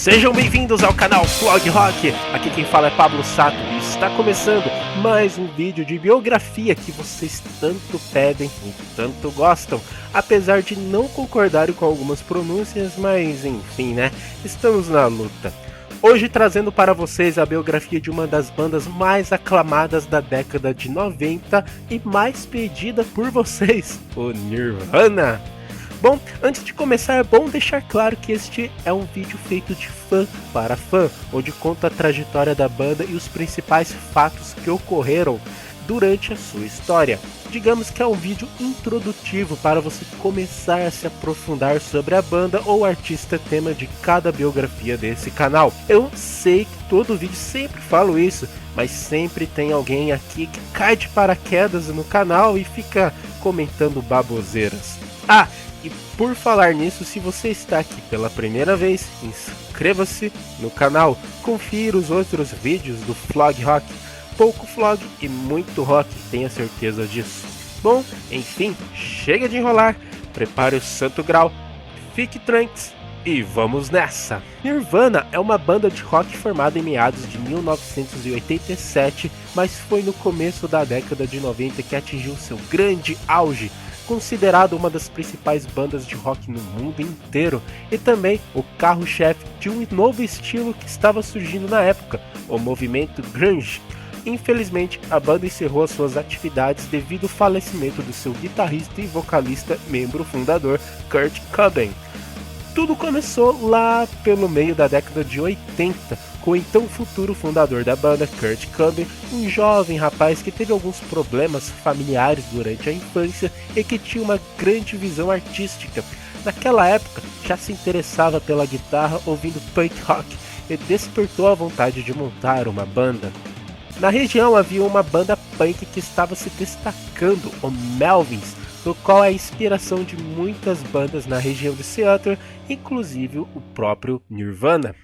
Sejam bem-vindos ao canal Flog Rock. Aqui quem fala é Pablo Sato e está começando mais um vídeo de biografia que vocês tanto pedem e tanto gostam, apesar de não concordarem com algumas pronúncias, mas enfim, né? Estamos na luta. Hoje trazendo para vocês a biografia de uma das bandas mais aclamadas da década de 90 e mais pedida por vocês, o Nirvana. Bom, antes de começar é bom deixar claro que este é um vídeo feito de fã para fã, onde conta a trajetória da banda e os principais fatos que ocorreram durante a sua história. Digamos que é um vídeo introdutivo para você começar a se aprofundar sobre a banda ou artista tema de cada biografia desse canal. Eu sei que todo vídeo sempre falo isso, mas sempre tem alguém aqui que cai de paraquedas no canal e fica comentando baboseiras. E por falar nisso, se você está aqui pela primeira vez, inscreva-se no canal, confira os outros vídeos do Flog Rock, pouco flog e muito rock, tenha certeza disso. Bom, enfim, chega de enrolar, prepare o santo grau, fique tranquilos e vamos nessa! Nirvana é uma banda de rock formada em meados de 1987, mas foi no começo da década de 90 que atingiu seu grande auge, considerado uma das principais bandas de rock no mundo inteiro e também o carro-chefe de um novo estilo que estava surgindo na época, o movimento grunge. Infelizmente, a banda encerrou suas atividades devido ao falecimento do seu guitarrista e vocalista, membro fundador, Kurt Cobain. Tudo começou lá pelo meio da década de 80, com o então futuro fundador da banda, Kurt Cobain, um jovem rapaz que teve alguns problemas familiares durante a infância e que tinha uma grande visão artística. Naquela época, já se interessava pela guitarra ouvindo punk rock e despertou a vontade de montar uma banda. Na região havia uma banda punk que estava se destacando, o Melvins, no qual é a inspiração de muitas bandas na região de Seattle, inclusive o próprio Nirvana.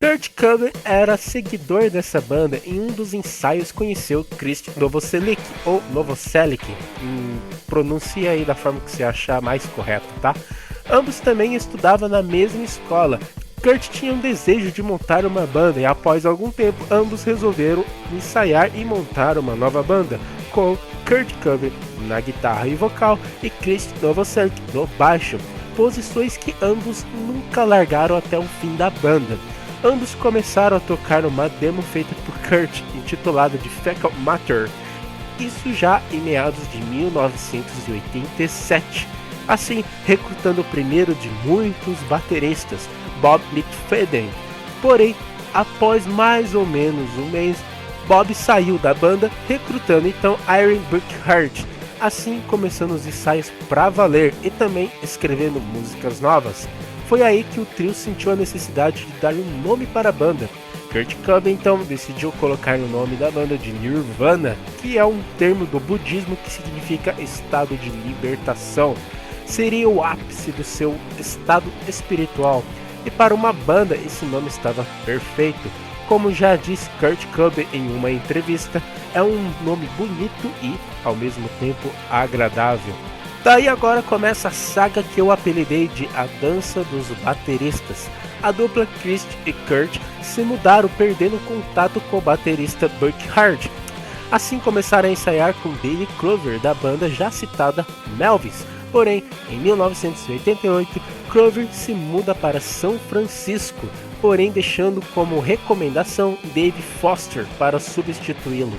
Kurt Cobain era seguidor dessa banda e em um dos ensaios conheceu Chris Novoselic, ou Novoselic, pronuncia aí da forma que você achar mais correto, tá? Ambos também estudavam na mesma escola. Kurt tinha um desejo de montar uma banda e após algum tempo ambos resolveram ensaiar e montar uma nova banda, com Kurt Cobain na guitarra e vocal e Chris Novoselic no baixo, posições que ambos nunca largaram até o fim da banda. Ambos começaram a tocar uma demo feita por Kurt, intitulada de Fecal Matter, isso já em meados de 1987, assim recrutando o primeiro de muitos bateristas, Bob McFadden. Porém, após mais ou menos um mês, Bob saiu da banda, recrutando então Aaron Burkhardt, assim começando os ensaios pra valer e também escrevendo músicas novas. Foi aí que o trio sentiu a necessidade de dar um nome para a banda. Kurt Cobain então decidiu colocar o nome da banda de Nirvana, que é um termo do budismo que significa estado de libertação. Seria o ápice do seu estado espiritual, e para uma banda esse nome estava perfeito. Como já disse Kurt Cobain em uma entrevista, é um nome bonito e, ao mesmo tempo, agradável. Daí agora começa a saga que eu apelidei de A Dança dos Bateristas. A dupla Chris e Kurt se mudaram, perdendo contato com o baterista Burkhardt. Assim começaram a ensaiar com Dave Clover da banda já citada Melvins. Porém, em 1988, Clover se muda para São Francisco, porém deixando como recomendação Dave Foster para substituí-lo.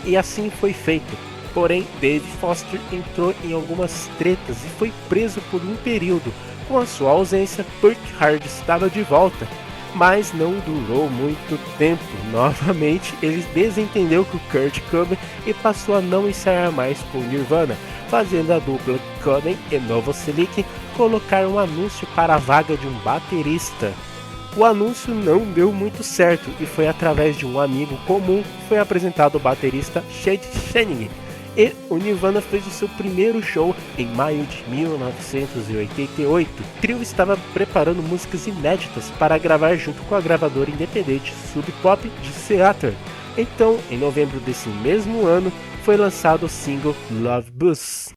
E assim foi feito. Porém, Dave Foster entrou em algumas tretas e foi preso por um período. Com a sua ausência, Burkhardt estava de volta, mas não durou muito tempo. Novamente, ele desentendeu com Kurt Cobain e passou a não ensaiar mais com Nirvana, fazendo a dupla Cobain e Novoselic colocar um anúncio para a vaga de um baterista. O anúncio não deu muito certo e foi através de um amigo comum que foi apresentado o baterista Chad Channing. E o Nirvana fez o seu primeiro show em maio de 1988. O trio estava preparando músicas inéditas para gravar junto com a gravadora independente Sub Pop de Seattle. Então, em novembro desse mesmo ano, foi lançado o single Love Buzz.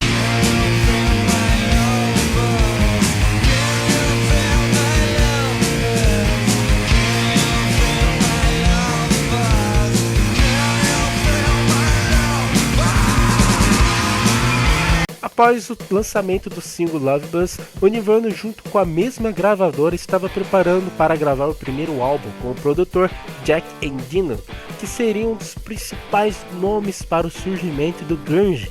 Após o lançamento do single Love Buzz, o Nirvana, junto com a mesma gravadora, estava preparando para gravar o primeiro álbum com o produtor Jack Endino, que seria um dos principais nomes para o surgimento do grunge.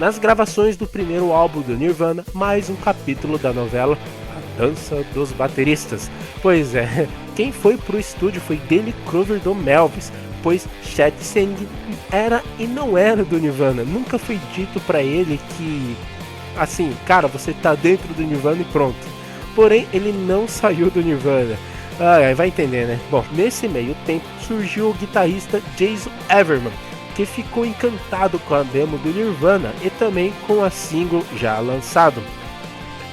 Nas gravações do primeiro álbum do Nirvana, mais um capítulo da novela A Dança dos Bateristas. Pois é, quem foi pro estúdio foi Dale Crover do Melvis, pois Chad Channing era e não era do Nirvana. Nunca foi dito pra ele que, assim, cara, você tá dentro do Nirvana e pronto. Porém, ele não saiu do Nirvana. Vai entender, né? Bom, nesse meio tempo surgiu o guitarrista Jason Everman, que ficou encantado com a demo do Nirvana e também com a single já lançado.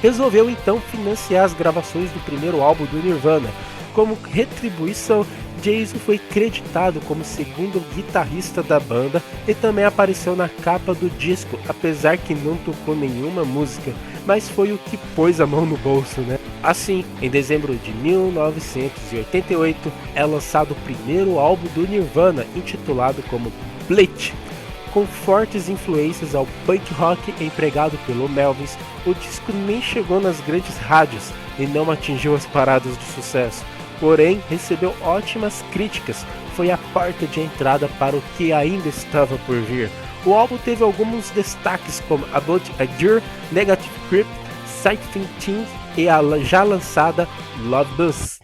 Resolveu então financiar as gravações do primeiro álbum do Nirvana. Como retribuição, Jason foi creditado como segundo guitarrista da banda e também apareceu na capa do disco, apesar que não tocou nenhuma música, mas foi o que pôs a mão no bolso, né? Assim, em dezembro de 1988, é lançado o primeiro álbum do Nirvana, intitulado como Bleach. Com fortes influências ao punk rock empregado pelo Melvis, o disco nem chegou nas grandes rádios e não atingiu as paradas de sucesso. Porém, recebeu ótimas críticas, foi a porta de entrada para o que ainda estava por vir. O álbum teve alguns destaques como About a Girl, Negative Creep, Sighting Things e a já lançada Love Buzz.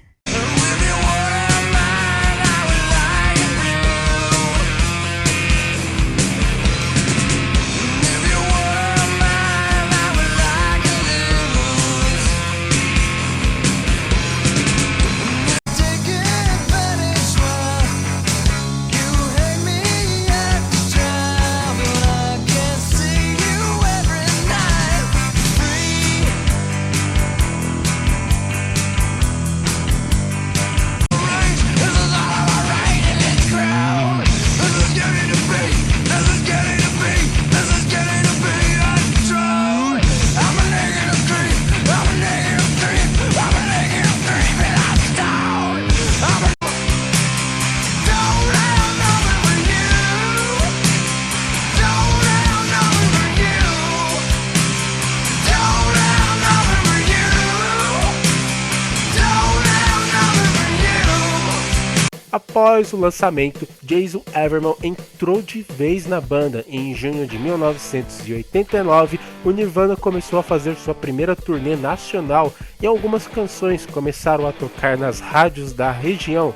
Após o lançamento, Jason Everman entrou de vez na banda e em junho de 1989, o Nirvana começou a fazer sua primeira turnê nacional e algumas canções começaram a tocar nas rádios da região.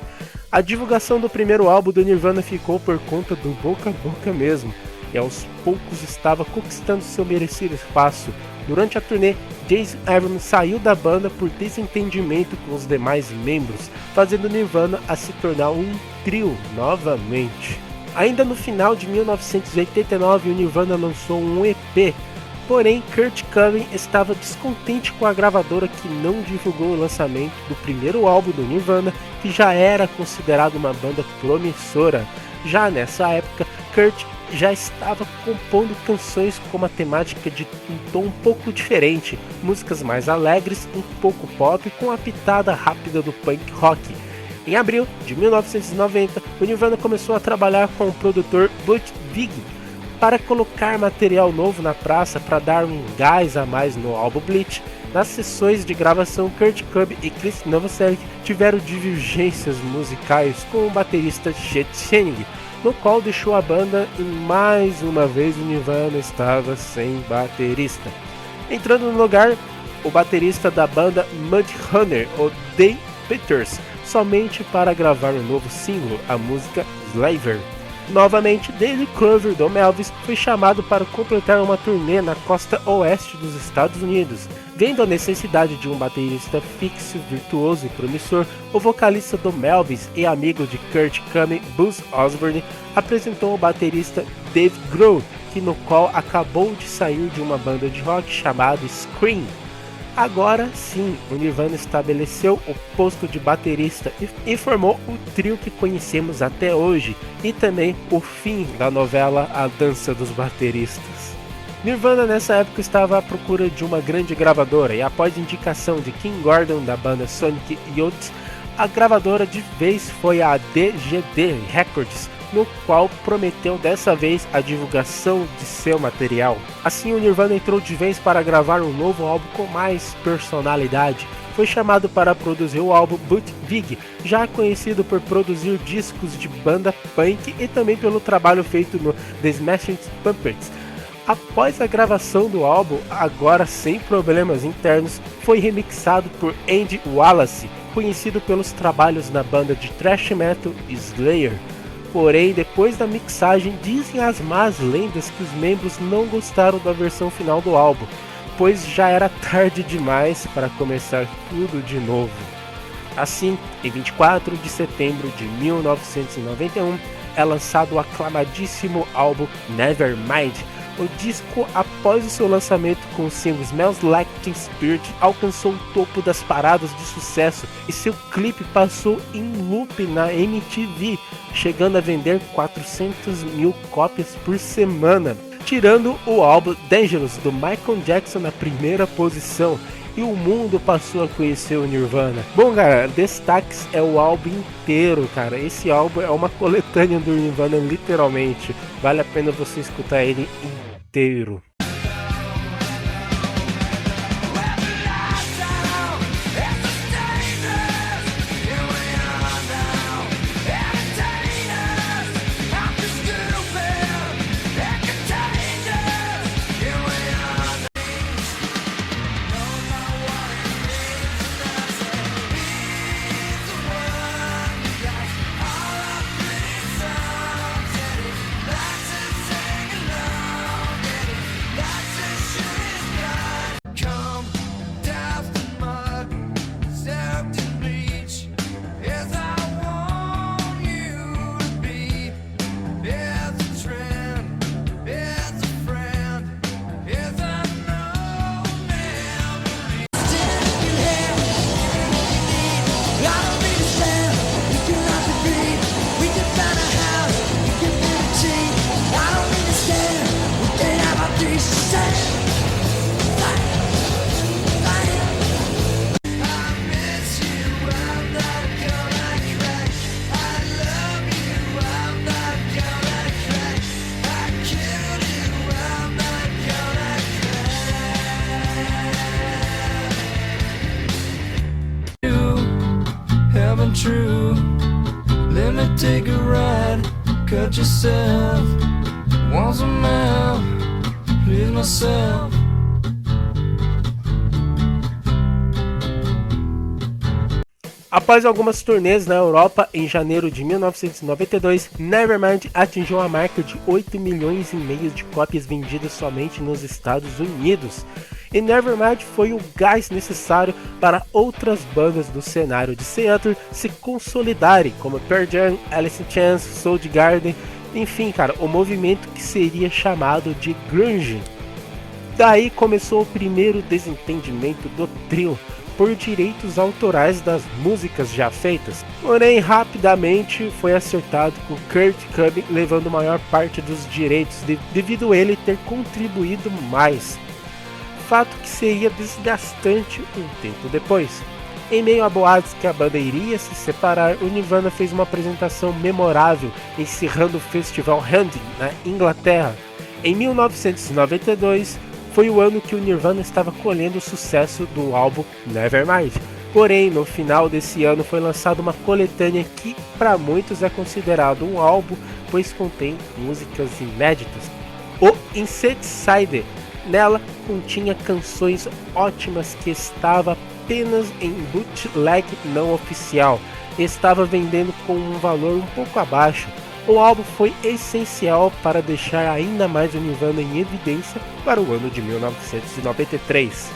A divulgação do primeiro álbum do Nirvana ficou por conta do boca a boca mesmo, e aos poucos estava conquistando seu merecido espaço. Durante a turnê, Jason Everman saiu da banda por desentendimento com os demais membros, fazendo Nirvana a se tornar um trio novamente. Ainda no final de 1989, o Nirvana lançou um EP, porém Kurt Cobain estava descontente com a gravadora que não divulgou o lançamento do primeiro álbum do Nirvana, que já era considerado uma banda promissora. Já nessa época, Kurt já estava compondo canções com uma temática de um tom um pouco diferente, músicas mais alegres, um pouco pop, com a pitada rápida do punk rock. Em abril de 1990, o Nirvana começou a trabalhar com o produtor Butch Vig para colocar material novo na praça para dar um gás a mais no álbum Bleach. Nas sessões de gravação, Kurt Cobain e Chris Novoselic tiveram divergências musicais com o baterista Chet Channing, no qual deixou a banda e mais uma vez o Nirvana estava sem baterista. Entrando no lugar, o baterista da banda Mudhoney, o Dave Peters, somente para gravar um novo single, a música Slaver. Novamente, Dale Crover do Melvis foi chamado para completar uma turnê na costa oeste dos Estados Unidos. Vendo a necessidade de um baterista fixo, virtuoso e promissor, o vocalista do Melvis e amigo de Kurt Cobain, Buzz Osborne, apresentou o baterista Dave Grohl que no qual acabou de sair de uma banda de rock chamada Scream. Agora sim, o Nirvana estabeleceu o posto de baterista e formou o trio que conhecemos até hoje, e também o fim da novela A Dança dos Bateristas. Nirvana nessa época estava à procura de uma grande gravadora, e após indicação de Kim Gordon da banda Sonic Youth, a gravadora de vez foi a DGD Records, no qual prometeu dessa vez a divulgação de seu material. Assim, o Nirvana entrou de vez para gravar um novo álbum com mais personalidade. Foi chamado para produzir o álbum Butch Vig, já conhecido por produzir discos de banda punk e também pelo trabalho feito no The Smashing Pumpkins. Após a gravação do álbum, agora sem problemas internos, foi remixado por Andy Wallace, conhecido pelos trabalhos na banda de thrash metal Slayer. Porém, depois da mixagem, dizem as más lendas que os membros não gostaram da versão final do álbum, pois já era tarde demais para começar tudo de novo. Assim, em 24 de setembro de 1991, é lançado o aclamadíssimo álbum Nevermind. O disco, após o seu lançamento com o single Smells Like Teen Spirit, alcançou o topo das paradas de sucesso e seu clipe passou em loop na MTV, chegando a vender 400 mil cópias por semana, tirando o álbum Dangerous do Michael Jackson na primeira posição, e o mundo passou a conhecer o Nirvana. Bom, cara, destaques é o álbum inteiro, cara. Esse álbum é uma coletânea do Nirvana, literalmente. Vale a pena você escutar ele inteiro. True. Let me take a ride. Cut yourself. Want some help? Please myself. Após algumas turnês na Europa, em janeiro de 1992, Nevermind atingiu a marca de 8,5 milhões de cópias vendidas somente nos Estados Unidos. E Nevermind foi o gás necessário para outras bandas do cenário de Seattle se consolidarem, como Pearl Jam, Alice in Chains, Soundgarden, enfim, cara, o movimento que seria chamado de grunge. Daí começou o primeiro desentendimento do trio por direitos autorais das músicas já feitas, porém rapidamente foi acertado com Kurt Cobain levando a maior parte dos direitos devido a ele ter contribuído mais. Fato que seria desgastante um tempo depois. Em meio a boatos que a banda iria se separar, o Nirvana fez uma apresentação memorável encerrando o festival Reading, na Inglaterra. Em 1992, foi o ano que o Nirvana estava colhendo o sucesso do álbum Nevermind. Porém, no final desse ano foi lançada uma coletânea que para muitos é considerado um álbum, pois contém músicas inéditas. O Insecticide. Nela continha canções ótimas que estava apenas em bootleg não oficial e estava vendendo com um valor um pouco abaixo. O álbum foi essencial para deixar ainda mais o Nirvana em evidência para o ano de 1993.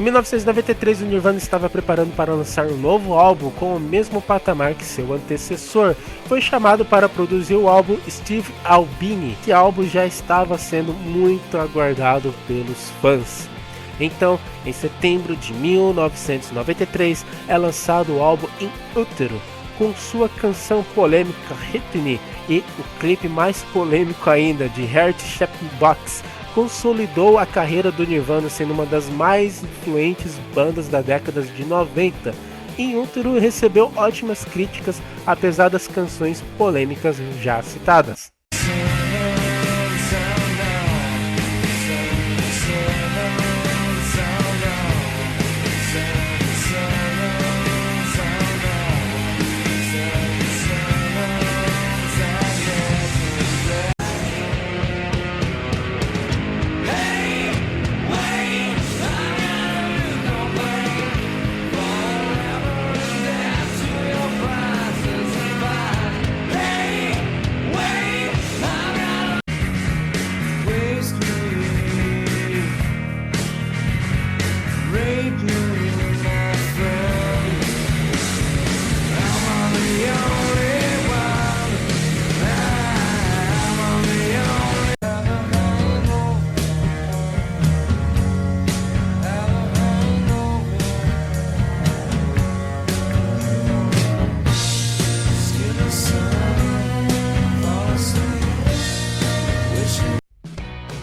Em 1993, o Nirvana estava preparando para lançar um novo álbum com o mesmo patamar que seu antecessor. Foi chamado para produzir o álbum Steve Albini, que álbum já estava sendo muito aguardado pelos fãs. Então, em setembro de 1993, é lançado o álbum In Utero, com sua canção polêmica Hit Me e o clipe mais polêmico ainda de Heart Shaped Box. Consolidou a carreira do Nirvana sendo uma das mais influentes bandas da década de 90. In Utero recebeu ótimas críticas, apesar das canções polêmicas já citadas.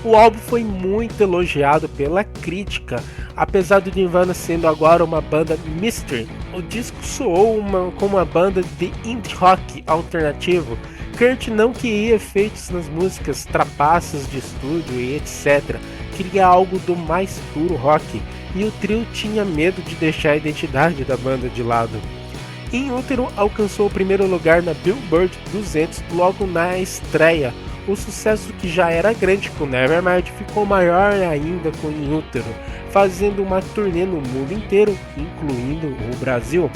O álbum foi muito elogiado pela crítica, apesar do Nirvana sendo agora uma banda mystery. O disco soou como uma banda de indie rock alternativo. Kurt não queria efeitos nas músicas, trapaças de estúdio e etc. Queria algo do mais puro rock, e o trio tinha medo de deixar a identidade da banda de lado. In Utero alcançou o primeiro lugar na Billboard 200 logo na estreia. O sucesso, que já era grande com Nevermind, ficou maior ainda com In Utero, fazendo uma turnê no mundo inteiro, incluindo o Brasil.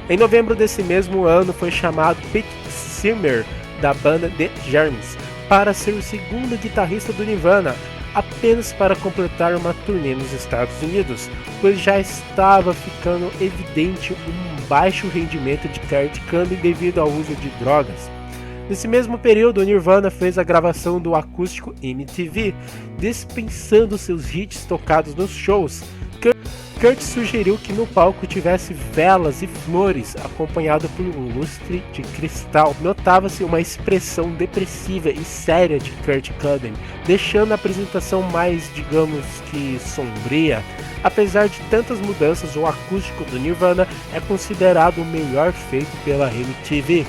Em novembro desse mesmo ano, foi chamado Pete Seeger, da banda The Germs, para ser o segundo guitarrista do Nirvana, apenas para completar uma turnê nos Estados Unidos, pois já estava ficando evidente um baixo rendimento de Kurt Cobain devido ao uso de drogas. Nesse mesmo período, o Nirvana fez a gravação do acústico MTV, dispensando seus hits tocados nos shows. Kurt sugeriu que no palco tivesse velas e flores, acompanhado por um lustre de cristal. Notava-se uma expressão depressiva e séria de Kurt Cobain, deixando a apresentação mais, digamos que, sombria. Apesar de tantas mudanças, o acústico do Nirvana é considerado o melhor feito pela MTV.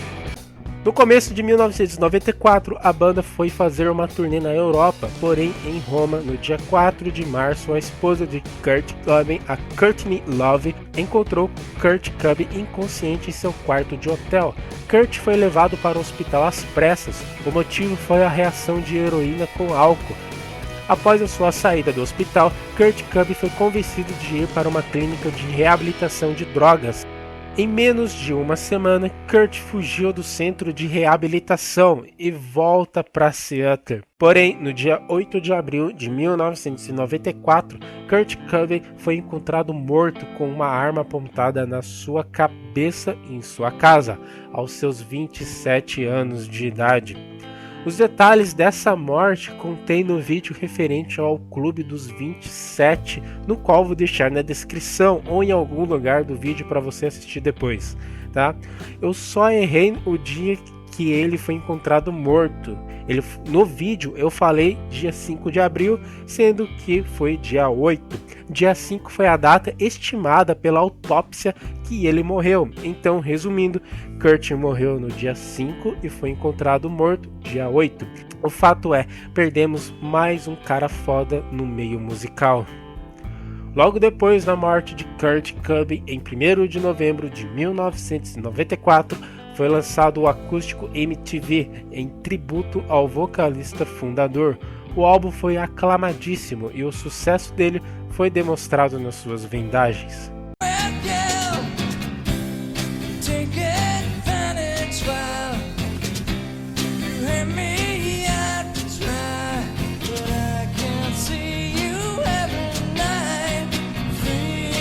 No começo de 1994, a banda foi fazer uma turnê na Europa, porém em Roma, no dia 4 de março, a esposa de Kurt Cobain, a Courtney Love, encontrou Kurt Cobain inconsciente em seu quarto de hotel. Kurt foi levado para o hospital às pressas. O motivo foi a reação de heroína com álcool. Após a sua saída do hospital, Kurt Cobain foi convencido de ir para uma clínica de reabilitação de drogas. Em menos de uma semana, Kurt fugiu do centro de reabilitação e volta para Seattle. Porém, no dia 8 de abril de 1994, Kurt Cobain foi encontrado morto com uma arma apontada na sua cabeça em sua casa, aos seus 27 anos de idade. Os detalhes dessa morte contém no vídeo referente ao Clube dos 27, no qual vou deixar na descrição ou em algum lugar do vídeo para você assistir depois, tá? Eu só errei o dia que ele foi encontrado morto. No vídeo eu falei dia 5 de abril, sendo que foi dia 8. Dia 5 foi a data estimada pela autópsia que ele morreu. Então, resumindo, Kurt morreu no dia 5 e foi encontrado morto dia 8. O fato é, perdemos mais um cara foda no meio musical. Logo depois da morte de Kurt Cobain, em 1º de novembro de 1994, foi lançado o acústico MTV, em tributo ao vocalista fundador. O álbum foi aclamadíssimo e o sucesso dele foi demonstrado nas suas vendagens. Free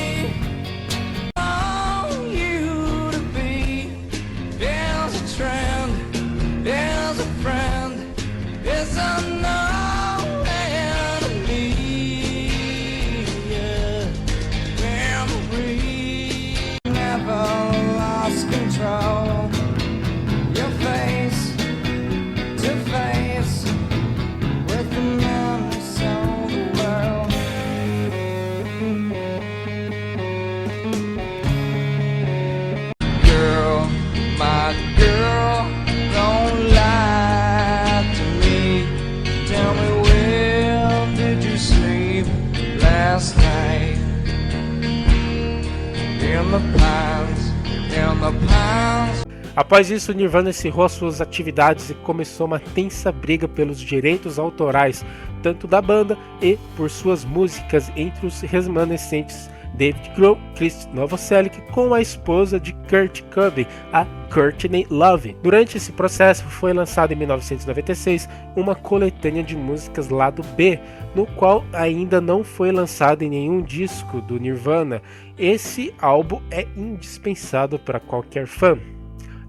Após isso, Nirvana encerrou suas atividades e começou uma tensa briga pelos direitos autorais, tanto da banda e por suas músicas, entre os remanescentes David Grohl, Chris Novoselic, com a esposa de Kurt Cobain, a Courtney Love. Durante esse processo, foi lançado em 1996 uma coletânea de músicas lado B, no qual ainda não foi lançado em nenhum disco do Nirvana. Esse álbum é indispensável para qualquer fã.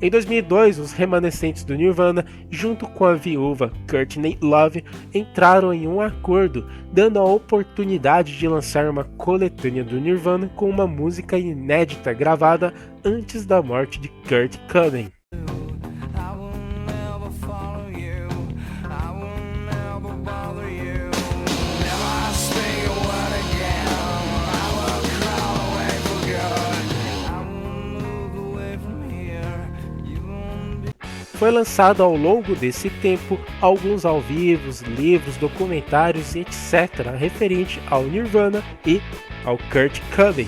Em 2002, os remanescentes do Nirvana, junto com a viúva Courtney Love, entraram em um acordo, dando a oportunidade de lançar uma coletânea do Nirvana com uma música inédita gravada antes da morte de Kurt Cobain. Foi lançado ao longo desse tempo alguns ao vivo, livros, documentários e etc. referente ao Nirvana e ao Kurt Cobain.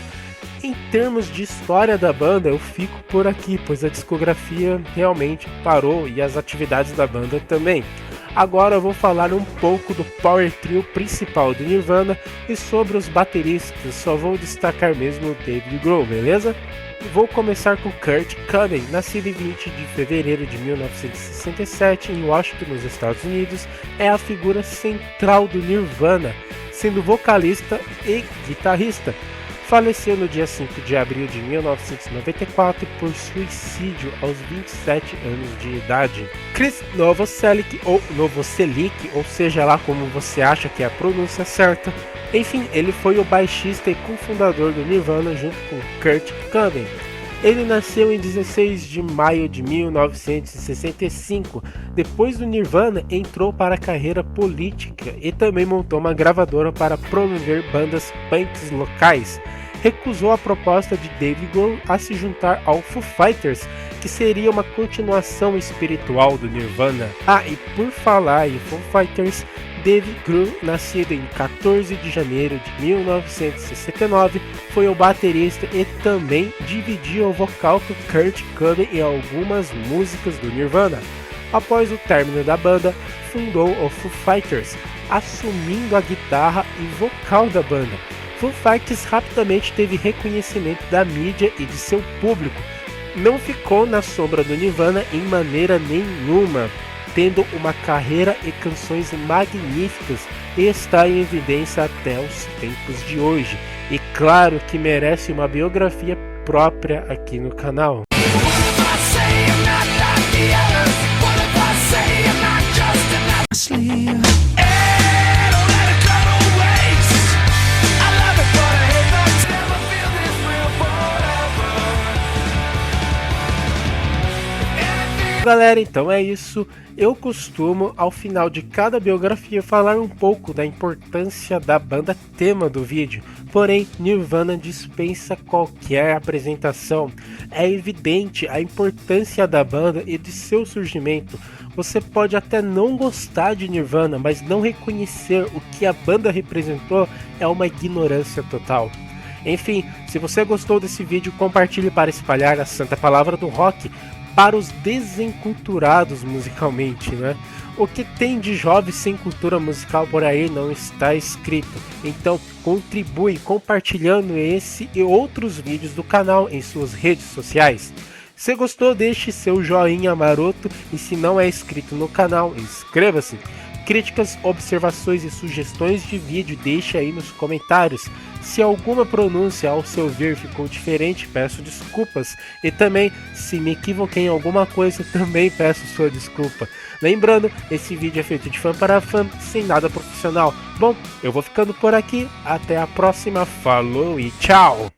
Em termos de história da banda, eu fico por aqui, pois a discografia realmente parou e as atividades da banda também. Agora eu vou falar um pouco do power trio principal do Nirvana e sobre os bateristas, só vou destacar mesmo o David Grohl, beleza? Vou começar com Kurt Cobain, nascido em 20 de fevereiro de 1967 em Washington, nos Estados Unidos, é a figura central do Nirvana, sendo vocalista e guitarrista. Faleceu no dia 5 de abril de 1994 por suicídio aos 27 anos de idade. Chris Novoselic, ou seja lá como você acha que é a pronúncia certa, enfim, ele foi o baixista e cofundador do Nirvana junto com Kurt Cobain. Ele nasceu em 16 de maio de 1965. Depois do Nirvana, entrou para a carreira política e também montou uma gravadora para promover bandas punks locais. Recusou a proposta de David Grohl a se juntar ao Foo Fighters, que seria uma continuação espiritual do Nirvana. E por falar em Foo Fighters, David Grohl, nascido em 14 de janeiro de 1969, foi o baterista e também dividiu o vocal com Kurt Cobain em algumas músicas do Nirvana. Após o término da banda, fundou o Foo Fighters, assumindo a guitarra e vocal da banda. Foo Fighters rapidamente teve reconhecimento da mídia e de seu público. Não ficou na sombra do Nirvana em maneira nenhuma, tendo uma carreira e canções magníficas e está em evidência até os tempos de hoje. E claro que merece uma biografia própria aqui no canal. Galera, então é isso. Eu costumo, ao final de cada biografia, falar um pouco da importância da banda tema do vídeo. Porém, Nirvana dispensa qualquer apresentação. É evidente a importância da banda e de seu surgimento. Você pode até não gostar de Nirvana, mas não reconhecer o que a banda representou é uma ignorância total. Enfim, se você gostou desse vídeo, compartilhe para espalhar a santa palavra do rock para os desenculturados musicalmente, né? O que tem de jovem sem cultura musical por aí não está escrito. Então contribui compartilhando esse e outros vídeos do canal em suas redes sociais. Se gostou, deixe seu joinha maroto e se não é inscrito no canal, inscreva-se. Críticas, observações e sugestões de vídeo deixe aí nos comentários. Se alguma pronúncia ao seu ver ficou diferente, peço desculpas. E também, se me equivoquei em alguma coisa, também peço sua desculpa. Lembrando, esse vídeo é feito de fã para fã, sem nada profissional. Bom, eu vou ficando por aqui. Até a próxima. Falou e tchau!